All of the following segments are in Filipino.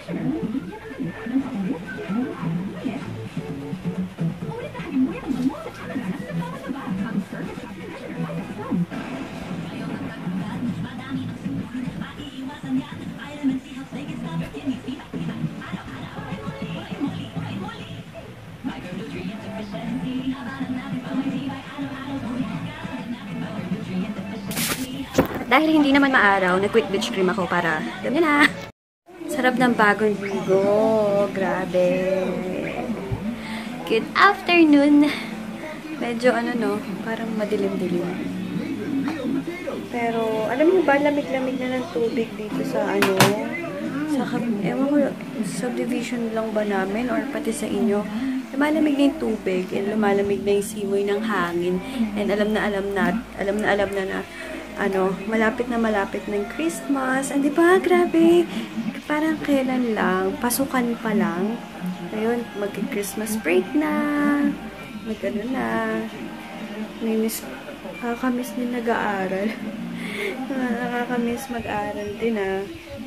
Dahil hindi naman maaraw, nag-quick beach cream ako para, alam niyo na. Sarap ng bagong ligo. Grabe. Good afternoon. Medyo parang madilim-dilim. Pero, alam mo ba, lamig-lamig na ng tubig dito sa ewan ko, subdivision lang ba namin or pati sa inyo. Lumalamig na yung tubig and lumalamig na yung simoy ng hangin. And alam na malapit ng Christmas. And diba, grabe, parang kailan lang, pasukan pa lang. Ayun, mag-Christmas break na. Nakakamiss din nag-aaral. Nakakamiss mag-aaral din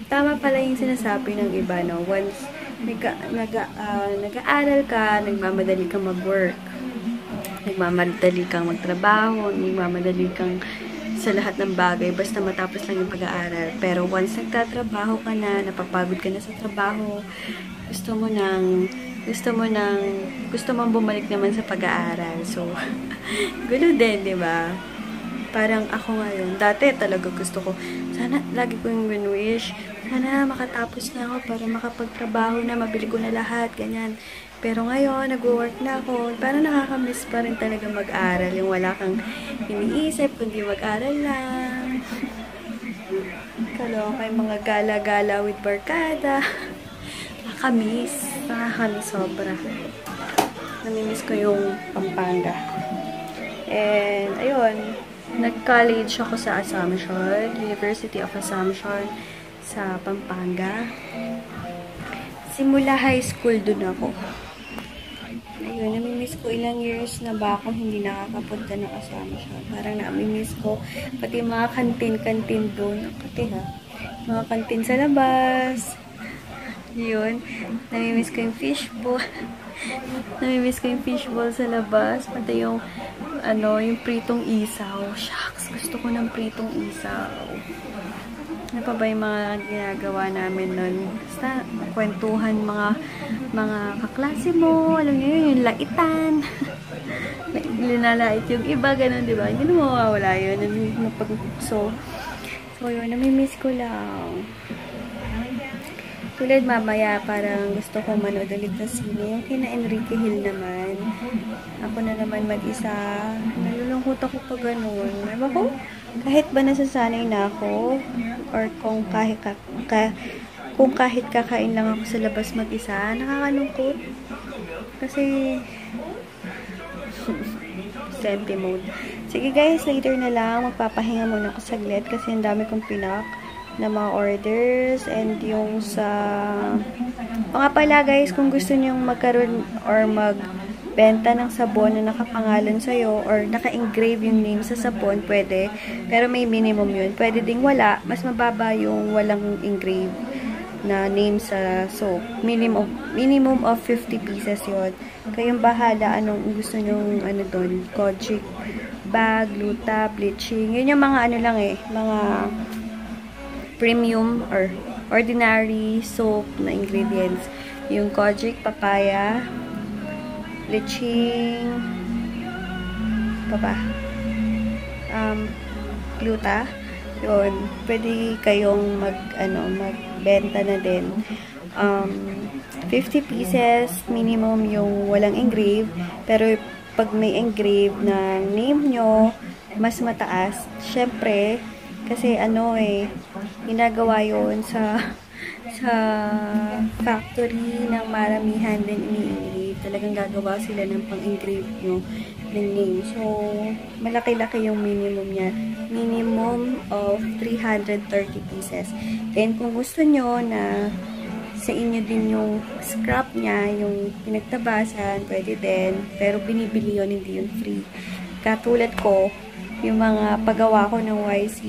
Tama pala yung sinasabi ng iba, no? Once nag-aaral ka, nagmamadali kang mag-work. Nagmamadali kang magtrabaho, nagmamadali kang sa lahat ng bagay, basta matapos lang yung pag-aaral. Pero once nagtatrabaho ka na, napapagod ka na sa trabaho, gusto mong bumalik naman sa pag-aaral. So, gulo din, di ba? Parang ako ngayon, dati talaga gusto ko, sana, lagi ko yung win-wish, sana makatapos na ako para makapagtrabaho na, mabili ko na lahat, ganyan. Pero ngayon, nag-work na ako. Parang nakakamiss pa rin talaga mag-aral. Yung wala kang iniisip, kundi mag-aral lang. Kaloka yung mga gala-gala with barkada. Nakakamiss. Nakakamiss sobra. Namimiss ko yung Pampanga. And, ayun. Nag-college ako sa Assumption. University of Assumption sa Pampanga. Simula high school dun ako. Ayun, namimiss ko ilang years na ba akong hindi nakakapunta ng Assumption. Parang namimiss ko. Pati mga kantin doon. Mga kantin sa labas. Yun. Namimiss ko yung fishbowl. Namimiss ko yung fishbowl sa labas. Pati yung, yung pritong isaw. Shucks, gusto ko ng pritong isaw. Ano pa ba yung mga ginagawa namin nun? Basta, kwentuhan mga kaklase mo. Alam niyo yun, yung laitan. Linalait yung iba, ganun, di ba? Hindi na mawawala yun. So, yun, namimiss ko lang. Tulad mamaya, parang gusto ko manood ulit na sine. Yung kina Enrique Hill naman. Ako na naman mag-isa. Nalulungkot ako pa ganun. Diba ko? Kahit ba nasasanay na ako, or kung kahit kakain lang ako sa labas mag-isa, nakakalungkot. Kasi, senti mode. Sige guys, later na lang. Magpapahinga muna ako saglit kasi ang dami kong pinak na mga orders. And yung sa... Mga pala guys, kung gusto nyong magkaroon or benta ng sabon na nakapangalan sa'yo or naka-engrave yung name sa sabon, pwede. Pero may minimum yun. Pwede ding wala. Mas mababa yung walang engrave na name sa soap. Minimum of 50 pieces yun. Kayong bahala anong gusto nyong doon. Kojic, bag, luta, bleaching. Yun yung mga mga premium or ordinary soap na ingredients. Yung kojic, papaya, bleaching, gluta, yun, pwede kayong magbenta na din. 50 pieces, minimum yung walang engrave, pero pag may engrave na name nyo, mas mataas. Syempre, kasi ginagawa yun sa factory ng maramihan din ini-engrave. Talagang gagawa sila ng pang-engrave nyo ng name. So, malaki-laki yung minimum niya. Minimum of 330 pieces. Then, kung gusto nyo na sa inyo din yung scrap niya, yung pinagtabasan, pwede din. Pero binibili yun, hindi yun free. Katulad ko, yung mga paggawa ko ng YC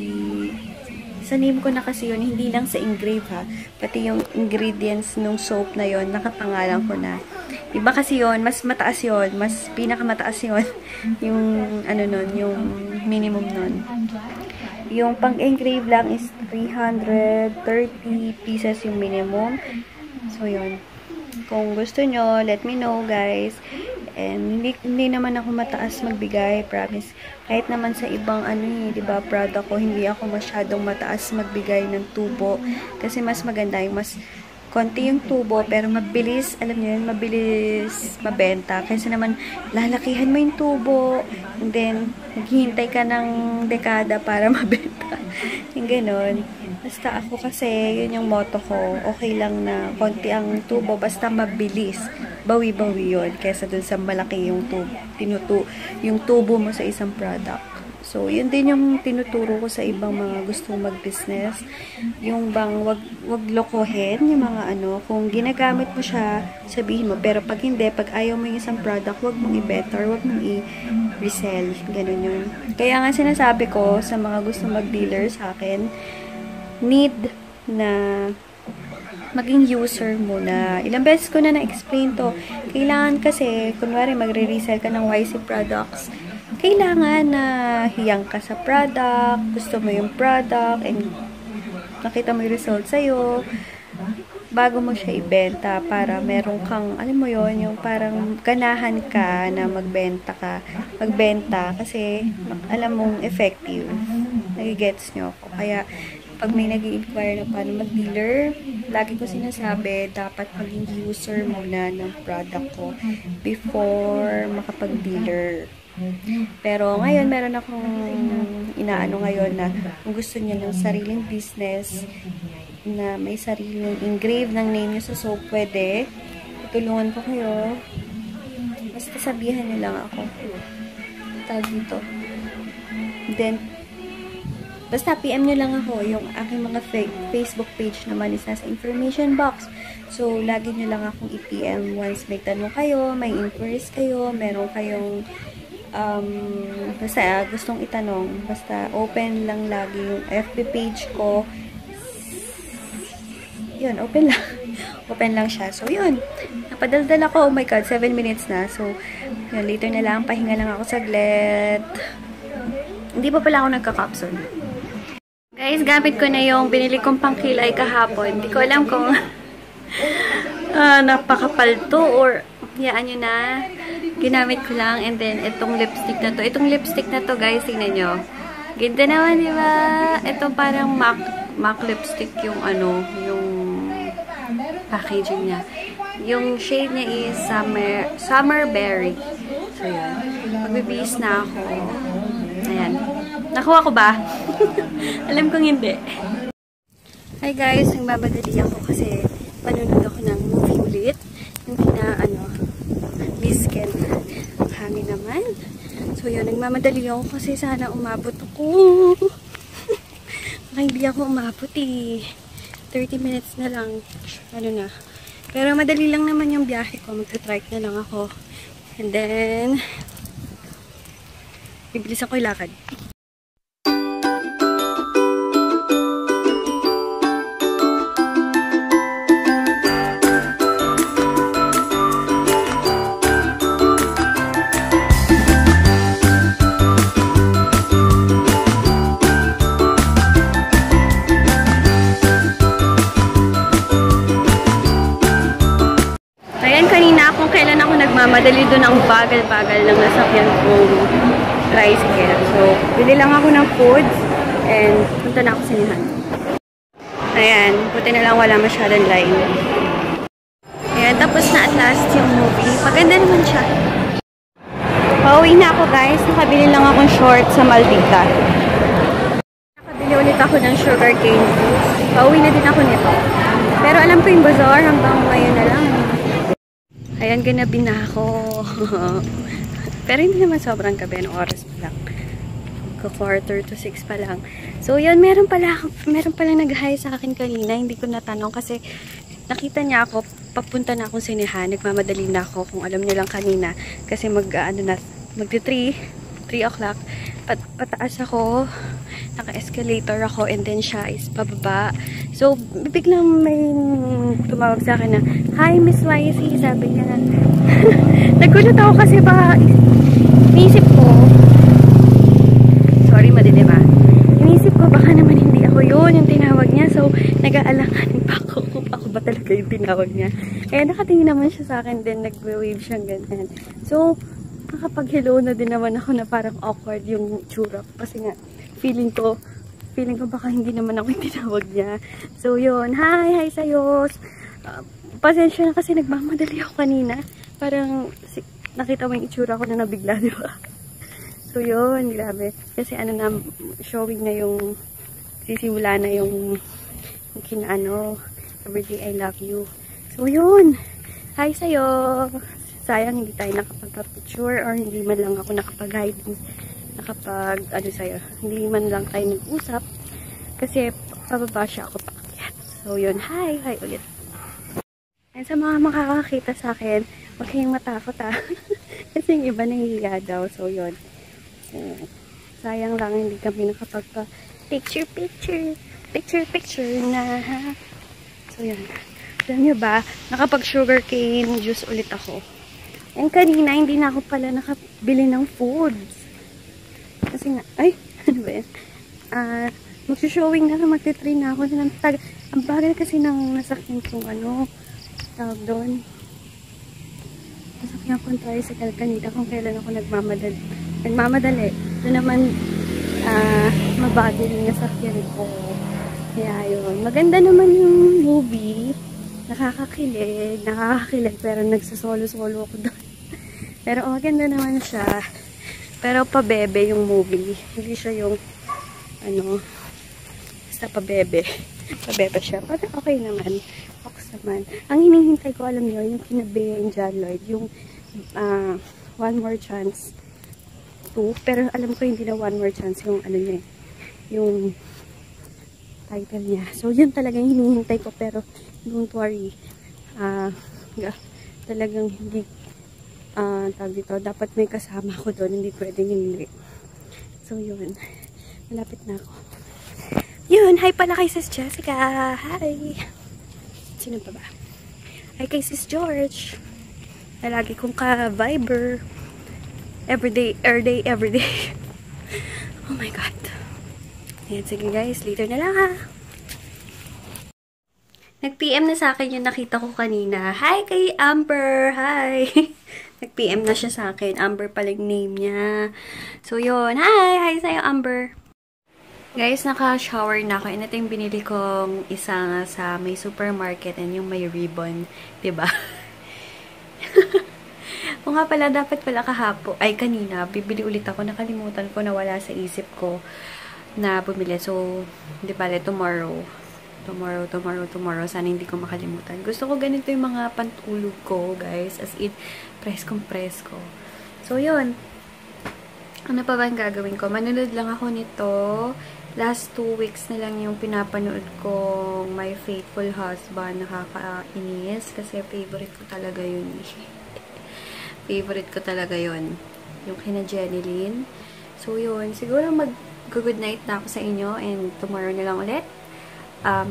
Nasa name ko na kasi yun, hindi lang sa engrave ha. Pati yung ingredients nung soap na yon nakapangalan ko na. Iba kasi yun, mas mataas yun, mas pinakamataas yun. Yung ano nun, yung minimum nun. Yung pang-engrave lang is 330 pieces yung minimum. So yun. Kung gusto nyo, let me know guys. And hindi naman ako mataas magbigay, promise. Kahit naman sa ibang diba, product ko, hindi ako masyadong mataas magbigay ng tubo. Kasi mas maganda yung mas konti yung tubo, pero mabilis, alam niyo yun, mabilis mabenta. Kasi naman, lalakihan mo yung tubo, and then, naghihintay ka ng dekada para mabenta. Yung ganon. Basta ako kasi, yun yung motto ko, okay lang na konti ang tubo, basta mabilis. Bawi-bawi yun, kesa dun sa malaki yung tubo, yung tubo mo sa isang product. So, yun din yung tinuturo ko sa ibang mga gustong mag-business. Yung bang, wag lokohin yung mga kung ginagamit mo siya, sabihin mo. Pero pag hindi, pag ayaw mo yung isang product, wag mong i-better, wag mong i-resell. Ganun yun. Kaya nga sinasabi ko sa mga gustong mag-dealer sa akin, need na maging user muna. Ilang beses ko na na-explain to. Kailangan kasi, kunwari magre-resell ka ng YC products, kailangan na hiyang ka sa product, gusto mo yung product, and nakita mo yung result sa'yo, bago mo siya ibenta, para meron kang, alam mo yon, yung parang ganahan ka na magbenta, kasi alam mong effective. Nagigets nyo ako. Kaya, pag may nag-i-inquire na paano mag-dealer, lagi ko sinasabi, dapat maging user muna ng product ko before makapag-dealer. Pero ngayon, meron akong inaano ngayon na kung gusto niya ng sariling business na may sariling engrave ng name niyo sa soap, pwede. Tutulungan ko kayo. Basta sabihan niyo lang ako. Tawag dito. Then, basta PM nyo lang ako. Yung aking mga Facebook page naman is nasa information box. So, lagi nyo lang akong i-PM once may tanong kayo, may inquiries kayo, meron kayong basta gustong itanong. Basta open lang lagi yung FB page ko. Yun, open lang. Open lang siya. So, yun. Napadaldal ako. Oh my God, 7 minutes na. So, yun, later na lang. Pahinga lang ako saglit. Hindi pa pala ako nagka-capsule. Guys, gamit ko na yung binili kong pangkilay kahapon. Hindi ko alam kung napakapal to or yaan nyo na. Ginamit ko lang. And then, itong lipstick na to. Itong lipstick na to, guys, tingnan nyo. Ganda naman, di ba? Ito parang MAC lipstick yung yung packaging niya. Yung shade niya is Summer Berry. So, yun. Magbibihis na ako. Ayan. Nakuha ko ba? Alam kong hindi. Hi guys, nagbabadali ako kasi panunod ako ng movie ulit. Yung Biscuit. Ang hangin naman. So yun, nagmamadali ako kasi sana umabot ako. Baka hindi ako umabot eh. 30 minutes na lang. Na. Pero madali lang naman yung biyahe ko. Magta-trike na lang ako. And then, bibilis ako ilakad. Madali doon ang bagal-bagal ng nasakyan kong tricycle. So, bili lang ako ng foods and punta na ako sa sinihan. Ayan, buti na lang wala masyadong line. Ayan, tapos na at last yung movie. Maganda naman siya. Pauwi na ako guys. Nakabili lang akong short sa Maldita. Nakabili ulit ako ng sugar cane juice. Pauwi na din ako nito. Pero alam ko yung bazaar hanggang ngayon na lang. Ayan, ganabi na ako. Pero hindi naman sobrang gabi. Anong oras pa lang? 5:45 pa lang. So, yun. Meron pala nag-hi sa akin kanina. Hindi ko natanong kasi nakita niya ako. Papunta na akong sinihan. Nagmamadali na ako kung alam niyo lang kanina. Kasi magti 3 o'clock. pataas ako, naka-escalator ako, and then siya is pababa. So, biglang may tumawag sa akin na, "Hi, Miss YC," sabi niya. Nagulat ako kasi baka inisip ko, sorry, madilim ah. Inisip ko baka naman hindi ako yun, yung tinawag niya. So, nag-aalangan pa ako kung ako ba talaga yung tinawag niya. Kaya nakatingin naman siya sa akin, then nag-wave siyang ganyan. So, nakapag-hello na din naman ako na parang awkward yung tsura ko. Kasi nga, feeling ko baka hindi naman ako yung tinawag niya. So, yun. Hi sa'yo. Pasensya na kasi nagmamadali ako kanina. Parang, nakita mo yung itsura ko na nabigla, di ba? So, yun. Grabe. Kasi ano na, showing na yung, sisimula na yung everyday I love you. So, yun. Hi sa'yo. Sayang hindi tayo nakapagpa-picture or hindi man lang ako hindi man lang tayo nag-usap kasi pababa siya ako paakyat. So yun, hi ulit. And sa mga makakakita sa akin, huwag kayong matakot kasi yung iba nahihiya daw. So yun, sayang lang hindi kami nakapagpa-picture na so yun. Alam nyo ba, nakapag-sugarcane juice ulit ako. And kanina, hindi na ako pala nakabili ng foods. Kasi nga, ano ba yan? Magsushowing na, magtitrain na ako. Ang bagal kasi ng nasakyan kong tawag doon. Nasakyan akong tricycle kanina kung kailan ako nagmamadali. Doon naman, mabagal yung nasakyan ko. Kaya yun. Maganda naman yung movie. Nakakakilig, pero nagsasolo-solo ako doon. Pero maganda naman siya. Pero pabebe yung movie. Hindi siya yung, basta pabebe. Pabebe siya. Pero okay naman. Box naman. Ang hinihintay ko, alam nyo, yung kinabi yung John Lloyd. Yung One More Chance 2. Pero alam ko hindi na One More Chance yung niya. Yung title niya. So, yun talaga yung hinihintay ko. Pero, don't worry. Talagang hindi tawag dito. Dapat may kasama ko doon. Hindi pwedeng hindi. So, yun. Malapit na ako. Yun. Hi pala kay Sis Jessica. Hi. Sino pa ba? Hi kay Sis George. Na lagi kong ka-Viber. Everyday. Oh my God. Ayan, sige guys. Later na lang ha. Nag-PM na sa akin yung nakita ko kanina. Hi kay Amber! Hi! Nag-PM na siya sa akin. Amber pala yung name niya. So, yun. Hi! Hi sa'yo, Amber! Guys, naka-shower na ako. And ito yung binili kong isa sa may supermarket and yung may ribbon. Diba? O nga pala, dapat pala kanina, bibili ulit ako. Nakalimutan ko, nawala sa isip ko na bumili. So, di pala, tomorrow. Sana hindi ko makalimutan. Gusto ko ganito yung mga pantulog ko, guys. As in, presko. So, yun. Ano pa ba ang gagawin ko? Manunod lang ako nito. Last 2 weeks na lang yung pinapanood ko My Faithful Husband. Nakakainis. Kasi favorite ko talaga yun. Yung kina Jenny Lynn. So, yun. Siguro mag-good night na ako sa inyo. And tomorrow na lang ulit.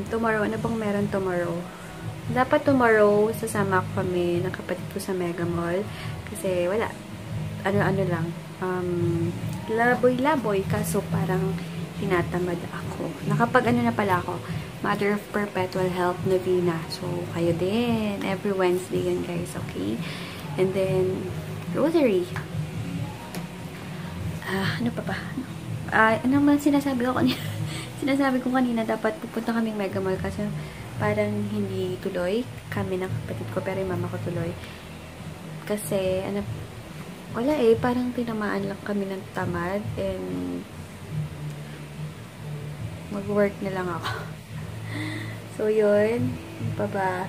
Tomorrow, ano bang meron tomorrow? Dapat tomorrow, sasama ko kami ng kapatid ko sa Mega Mall. Kasi, wala. Ano lang. Laboy-laboy. Kaso, parang tinatamad ako. Nakapag-ano na pala ako. Mother of Perpetual Help Novena. So, kayo din. Every Wednesday yun, guys. Okay? And then, rosary. Ano pa ba? Ano man sinasabi ko kanina? Sinasabi ko kanina, dapat pupunta kaming Mega Mall kasi parang hindi tuloy kami ng kapatid ko, pero yung mama ko tuloy. Kasi, wala parang tinamaan lang kami ng tamad and mag-work na lang ako. So, yun. Ano pa ba?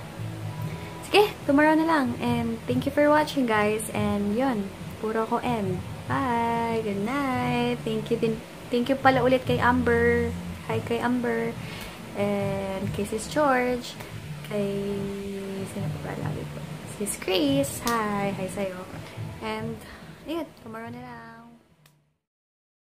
Sige, tomorrow na lang. And thank you for watching, guys. And yun, puro ko M. Bye! Good night! Thank you pala ulit kay Amber. Hi kay Amber. And kay Sis George. Kay... Sino pa ba lagi po? Sis Chris. Hi! Hi sa'yo. And, ayun. Tomorrow na lang.